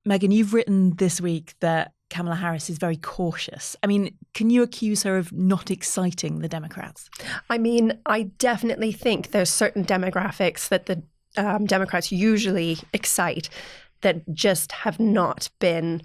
Megan, you've written this week that Kamala Harris is very cautious. I mean, can you accuse her of not exciting the Democrats? I mean, I definitely think there's certain demographics that the Democrats usually excite that just have not been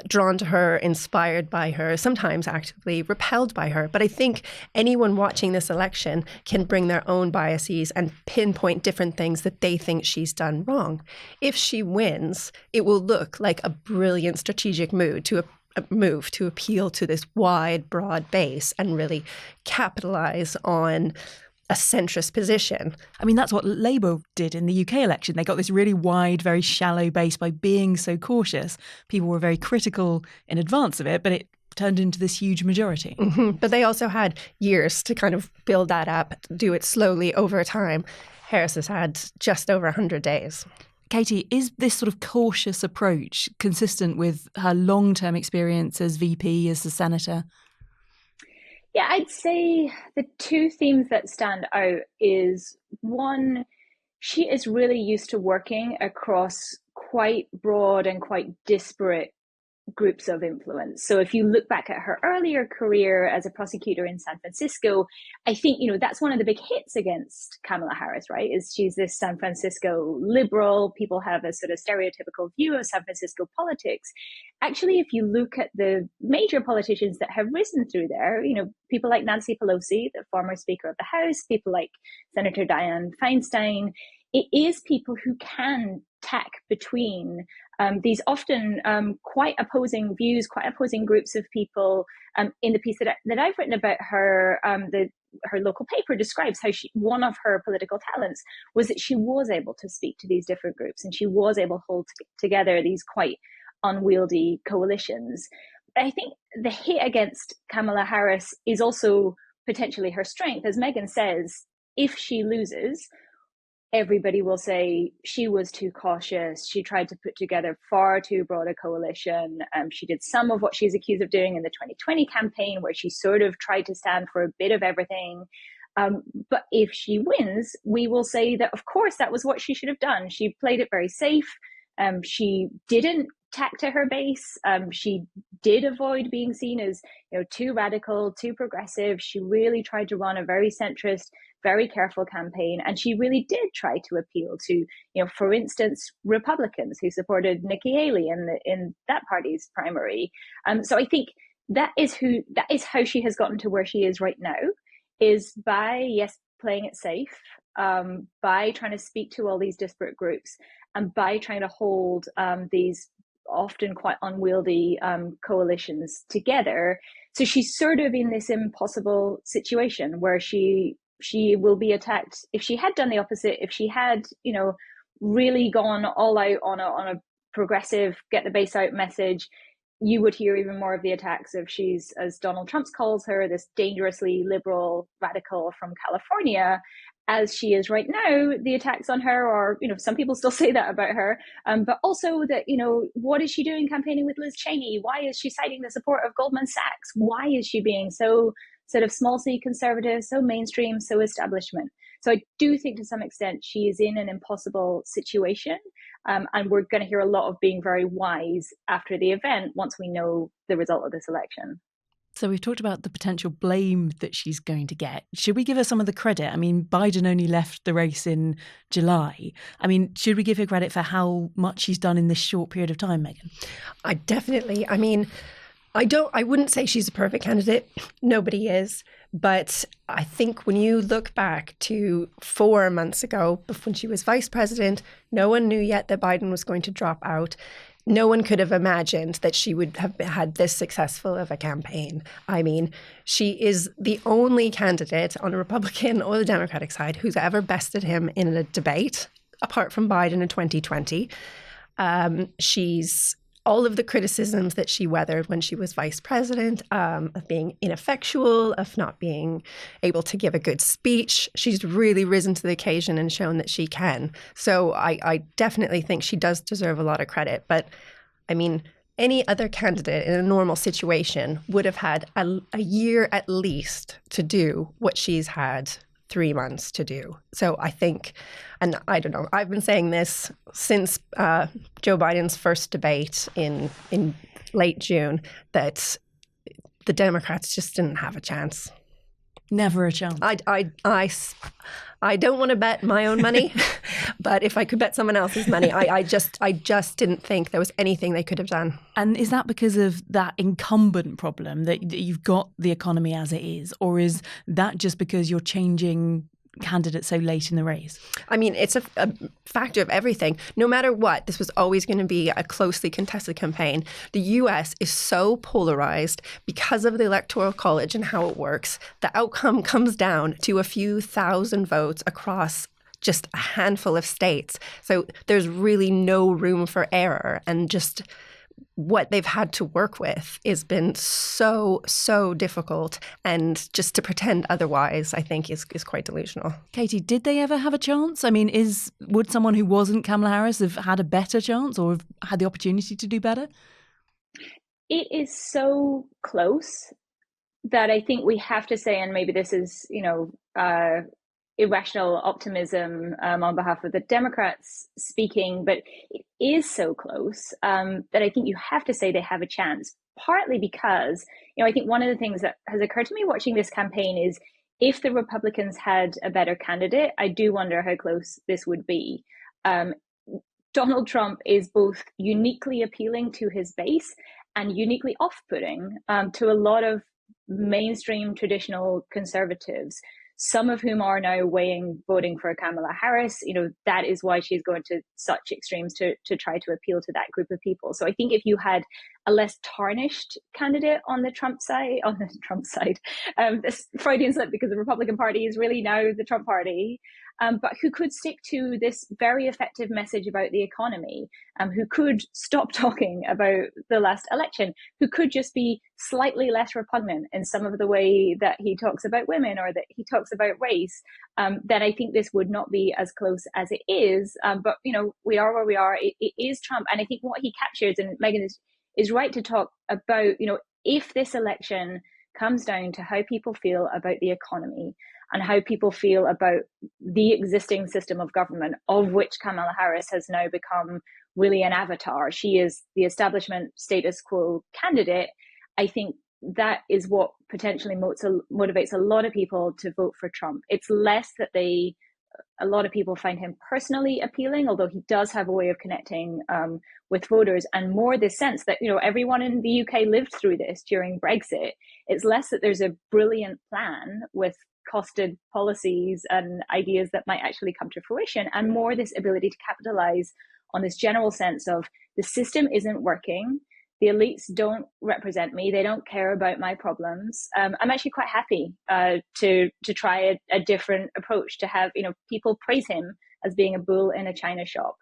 drawn to her, inspired by her, sometimes actively repelled by her. But I think anyone watching this election can bring their own biases and pinpoint different things that they think she's done wrong. If she wins, it will look like a brilliant strategic move to appeal to this wide, broad base and really capitalize on a centrist position. I mean, that's what Labour did in the UK election. They got this really wide, very shallow base by being so cautious. People were very critical in advance of it, but it turned into this huge majority. Mm-hmm. But they also had years to kind of build that up, do it slowly over time. Harris has had just over 100 days. Katie, is this sort of cautious approach consistent with her long-term experience as VP, as a senator? Yeah, I'd say the two themes that stand out is, one, she is really used to working across quite broad and quite disparate groups of influence. So if you look back at her earlier career as a prosecutor in San Francisco, I think, that's one of the big hits against Kamala Harris, right? Is she's this San Francisco liberal. People have a sort of stereotypical view of San Francisco politics. Actually, if you look at the major politicians that have risen through there, people like Nancy Pelosi, the former Speaker of the House, people like Senator Dianne Feinstein, it is people who can tack between these often quite opposing views, quite opposing groups of people. In the piece that I've written about her, her local paper describes how one of her political talents was that she was able to speak to these different groups, and she was able to hold together these quite unwieldy coalitions. I think the hit against Kamala Harris is also potentially her strength. As Megan says, if she loses, everybody will say she was too cautious. She tried to put together far too broad a coalition. She did some of what she's accused of doing in the 2020 campaign, where she sort of tried to stand for a bit of everything. But if she wins, we will say that, of course, that was what she should have done. She played it very safe. She didn't tack to her base. She did avoid being seen as too radical, too progressive. She really tried to run a very centrist, very careful campaign, and she really did try to appeal to, for instance, Republicans who supported Nikki Haley in that party's primary. So I think that is how she has gotten to where she is right now, is by playing it safe, by trying to speak to all these disparate groups, and by trying to hold these often quite unwieldy coalitions together. So she's sort of in this impossible situation where she will be attacked. If she had done the opposite, if she had, really gone all out on a progressive, get the base out message, you would hear even more of the attacks of she's, as Donald Trump calls her, this dangerously liberal radical from California. As she is right now, the attacks on her are, some people still say that about her, but also that, what is she doing campaigning with Liz Cheney? Why is she citing the support of Goldman Sachs? Why is she being so sort of small c conservative, so mainstream, so establishment? So I do think to some extent she is in an impossible situation. And we're going to hear a lot of being very wise after the event once we know the result of this election. So we've talked about the potential blame that she's going to get. Should we give her some of the credit? I mean, Biden only left the race in July. I mean, should we give her credit for how much she's done in this short period of time, Megan? I wouldn't say she's a perfect candidate. Nobody is. But I think when you look back to 4 months ago, when she was vice president, no one knew yet that Biden was going to drop out. No one could have imagined that she would have had this successful of a campaign. I mean, she is the only candidate on the Republican or the Democratic side who's ever bested him in a debate, apart from Biden in 2020. She's all of the criticisms that she weathered when she was vice president, of being ineffectual, of not being able to give a good speech. She's really risen to the occasion and shown that she can. So I definitely think she does deserve a lot of credit. But I mean, any other candidate in a normal situation would have had a year at least to do what she's had 3 months to do. So I think, and I don't know, I've been saying this since Joe Biden's first debate in late June, that the Democrats just didn't have a chance. Never a chance. I don't want to bet my own money, but if I could bet someone else's money, I just didn't think there was anything they could have done. And is that because of that incumbent problem that you've got the economy as it is, or is that just because you're changing candidates so late in the race? I mean, it's a factor of everything. No matter what, this was always going to be a closely contested campaign. The U.S. is so polarized because of the Electoral College and how it works. The outcome comes down to a few thousand votes across just a handful of states. So there's really no room for error, and just what they've had to work with has been so difficult, and just to pretend otherwise, I think, is quite delusional. Katie, did they ever have a chance? I mean, would someone who wasn't Kamala Harris have had a better chance, or have had the opportunity to do better? It is so close that I think we have to say, and maybe this is, irrational optimism on behalf of the Democrats speaking, but it is so close that I think you have to say they have a chance, partly because, I think one of the things that has occurred to me watching this campaign is if the Republicans had a better candidate, I do wonder how close this would be. Donald Trump is both uniquely appealing to his base and uniquely off-putting to a lot of mainstream traditional conservatives, some of whom are now voting for Kamala Harris. That is why she's going to such extremes to try to appeal to that group of people. So I think if you had a less tarnished candidate on the Trump side, this Freudian slip, because the Republican Party is really now the Trump Party, but who could stick to this very effective message about the economy, who could stop talking about the last election, who could just be slightly less repugnant in some of the way that he talks about women or that he talks about race, then I think this would not be as close as it is. But, we are where we are. It is Trump. And I think what he captures, and Megan is right to talk about, if this election comes down to how people feel about the economy and how people feel about the existing system of government, of which Kamala Harris has now become really an avatar. She is the establishment status quo candidate. I think that is what potentially motivates a lot of people to vote for Trump. It's less that a lot of people find him personally appealing, although he does have a way of connecting with voters, and more this sense that, everyone in the UK lived through this during Brexit. It's less that there's a brilliant plan with costed policies and ideas that might actually come to fruition, and more this ability to capitalize on this general sense of the system isn't working. The elites don't represent me. They don't care about my problems. I'm actually quite happy to try a different approach, to have, people praise him as being a bull in a china shop.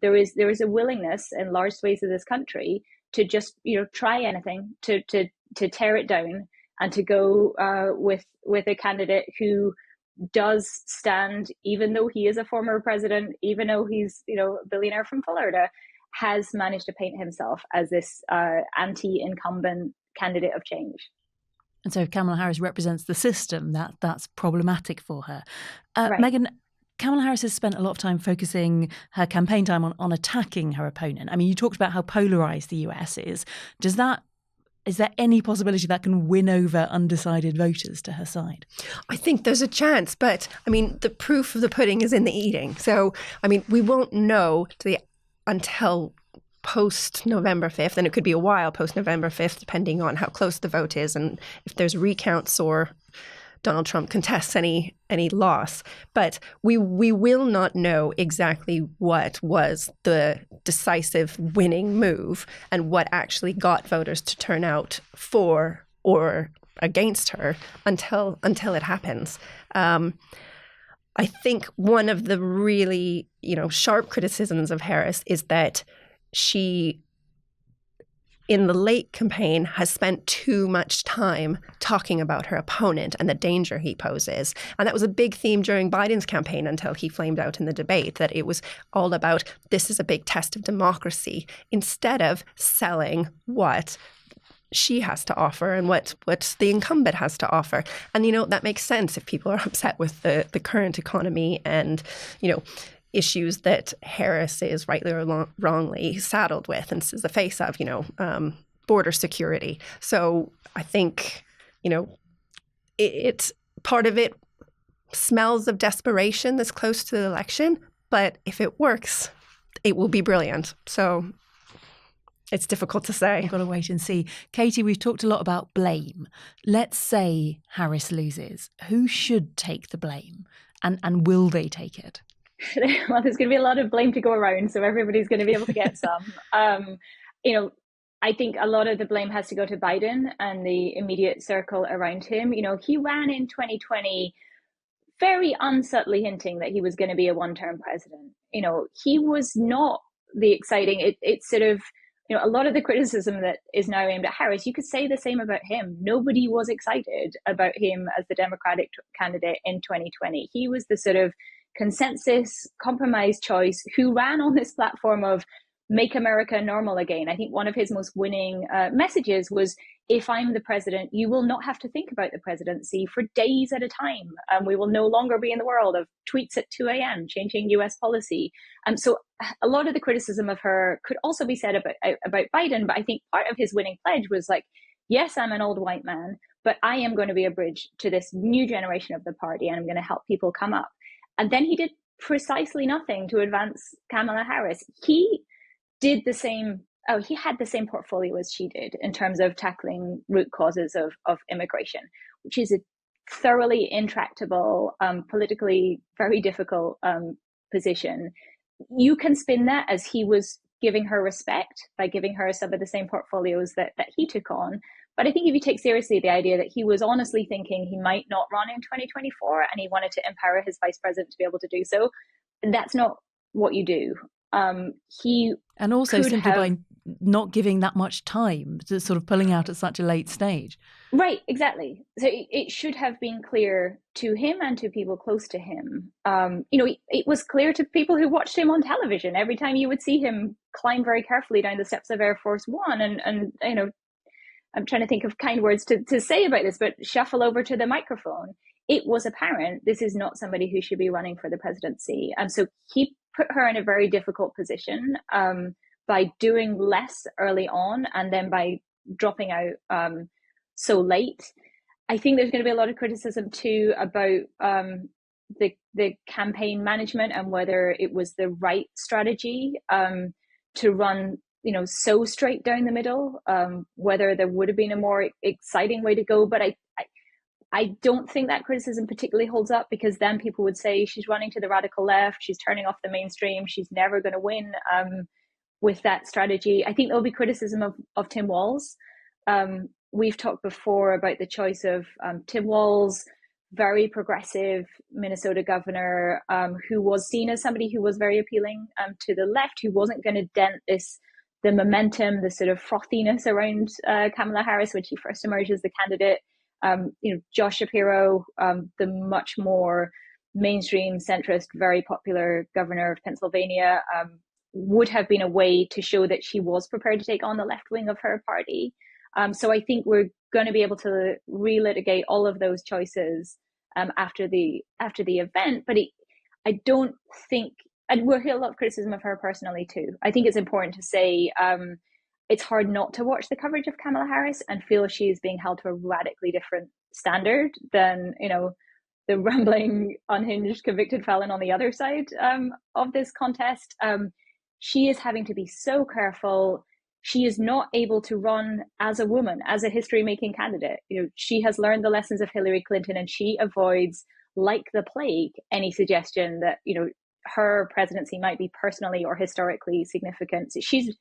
There is a willingness in large swathes of this country to just, try anything, to tear it down, and to go with a candidate who does stand, even though he is a former president, even though he's, a billionaire from Florida, has managed to paint himself as this anti-incumbent candidate of change. And so Kamala Harris represents the system that's problematic for her. Right. Megan, Kamala Harris has spent a lot of time focusing her campaign time on attacking her opponent. I mean, you talked about how polarized the US is. Is there any possibility that can win over undecided voters to her side? I think there's a chance, but the proof of the pudding is in the eating. So, we won't know until post-November 5th, and it could be a while post-November 5th, depending on how close the vote is and if there's recounts or Donald Trump contests any loss. But we will not know exactly what was the decisive winning move and what actually got voters to turn out for or against her until it happens. I think one of the really, sharp criticisms of Harris is that she, in the late campaign, has spent too much time talking about her opponent and the danger he poses. And that was a big theme during Biden's campaign until he flamed out in the debate, that it was all about this is a big test of democracy, instead of selling what she has to offer and what the incumbent has to offer. And, that makes sense if people are upset with the current economy and, issues that Harris is rightly or wrongly saddled with and is the face of, border security. So I think, it's part of it smells of desperation this close to the election. But if it works, it will be brilliant. So it's difficult to say. We've got to wait and see. Katie, we've talked a lot about blame. Let's say Harris loses. Who should take the blame? And will they take it? Well, there's going to be a lot of blame to go around, so everybody's going to be able to get some. I think a lot of the blame has to go to Biden and the immediate circle around him. He ran in 2020 very unsubtly hinting that he was going to be a one-term president. He was not the exciting, it's sort of, a lot of the criticism that is now aimed at Harris, you could say the same about him. Nobody was excited about him as the Democratic candidate in 2020. He was the sort of consensus compromise choice who ran on this platform of make America normal again. I think one of his most winning messages was, if I'm the president, you will not have to think about the presidency for days at a time. We will no longer be in the world of tweets at 2 a.m. changing US policy. So a lot of the criticism of her could also be said about Biden, but I think part of his winning pledge was like, yes, I'm an old white man, but I am going to be a bridge to this new generation of the party, and I'm going to help people come up. And then he did precisely nothing to advance Kamala Harris. He did the same. He had the same portfolio as she did in terms of tackling root causes of immigration, which is a thoroughly intractable, politically very difficult position. You can spin that as he was giving her respect by giving her some of the same portfolios that he took on. But I think if you take seriously the idea that he was honestly thinking he might not run in 2024 and he wanted to empower his vice president to be able to do so, that's not what you do. And also simply by not giving that much time, to sort of pulling out at such a late stage. Right, exactly. So it should have been clear to him and to people close to him. It was clear to people who watched him on television. Every time you would see him climb very carefully down the steps of Air Force One and I'm trying to think of kind words to say about this, but shuffle over to the microphone. It was apparent this is not somebody who should be running for the presidency. And so he put her in a very difficult position by doing less early on and then by dropping out so late. I think there's going to be a lot of criticism too about the campaign management and whether it was the right strategy to run so straight down the middle, whether there would have been a more exciting way to go. But I don't think that criticism particularly holds up, because then people would say she's running to the radical left, she's turning off the mainstream, she's never going to win with that strategy. I think there'll be criticism of Tim Walz. We've talked before about the choice of Tim Walz, very progressive Minnesota governor, who was seen as somebody who was very appealing to the left, who wasn't going to dent the momentum, the sort of frothiness around Kamala Harris when she first emerged as the candidate. Josh Shapiro, the much more mainstream centrist, very popular governor of Pennsylvania, would have been a way to show that she was prepared to take on the left wing of her party. So I think we're going to be able to relitigate all of those choices after the event. But I don't think, and we'll hear a lot of criticism of her personally too. I think it's important to say it's hard not to watch the coverage of Kamala Harris and feel she is being held to a radically different standard than the rambling, unhinged, convicted felon on the other side of this contest. She is having to be so careful. She is not able to run as a woman, as a history-making candidate. She has learned the lessons of Hillary Clinton, and she avoids, like the plague, any suggestion that her presidency might be personally or historically significant. So she's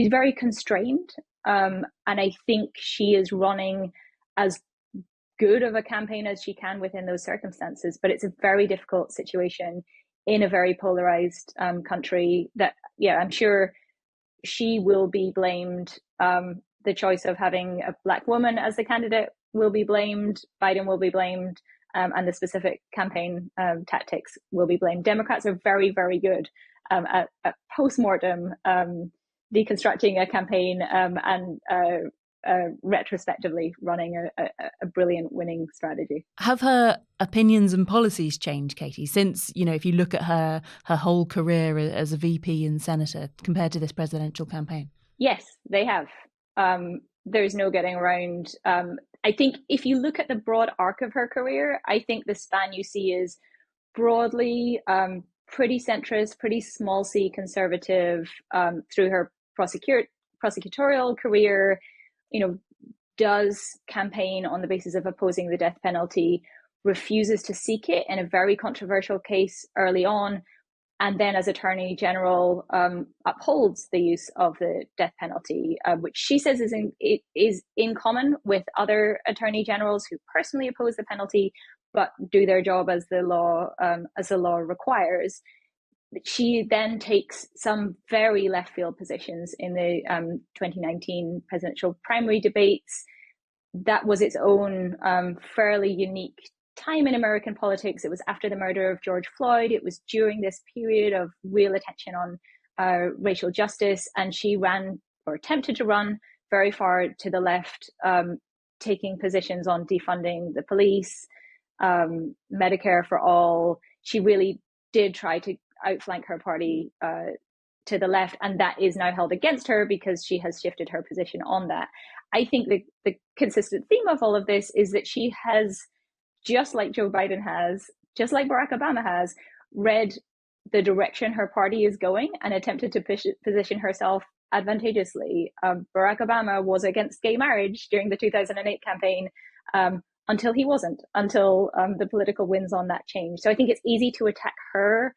very constrained, and I think she is running as good of a campaign as she can within those circumstances. But it's a very difficult situation in a very polarized country that, I'm sure she will be blamed. The choice of having a Black woman as the candidate will be blamed. Biden will be blamed. And the specific campaign tactics will be blamed. Democrats are very, very good at post-mortem deconstructing a campaign and retrospectively running a brilliant winning strategy. Have her opinions and policies changed, Katie, since, if you look at her whole career as a VP and senator compared to this presidential campaign? Yes, they have. There's no getting around. I think if you look at the broad arc of her career, I think the span you see is broadly pretty centrist, pretty small c conservative through her prosecutorial career, does campaign on the basis of opposing the death penalty, refuses to seek it in a very controversial case early on, and then as Attorney General upholds the use of the death penalty, which she says is in common with other Attorney Generals who personally oppose the penalty but do their job as the law requires. She then takes some very left field positions in the 2019 presidential primary debates. That was its own fairly unique time in American politics. It was after the murder of George Floyd. It was during this period of real attention on racial justice. And she ran, or attempted to run, very far to the left, taking positions on defunding the police, Medicare for all. She really did try to outflank her party to the left, and that is now held against her because she has shifted her position on that. I think the consistent theme of all of this is that she has, just like Joe Biden has, just like Barack Obama has, read the direction her party is going and attempted to position herself advantageously. Barack Obama was against gay marriage during the 2008 campaign, until he wasn't, until the political winds on that changed. So I think it's easy to attack her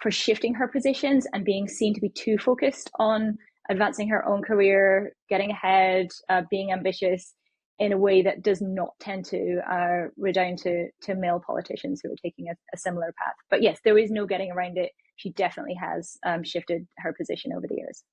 for shifting her positions and being seen to be too focused on advancing her own career, getting ahead, being ambitious in a way that does not tend to redound to male politicians who are taking a similar path. But yes, there is no getting around it. She definitely has shifted her position over the years.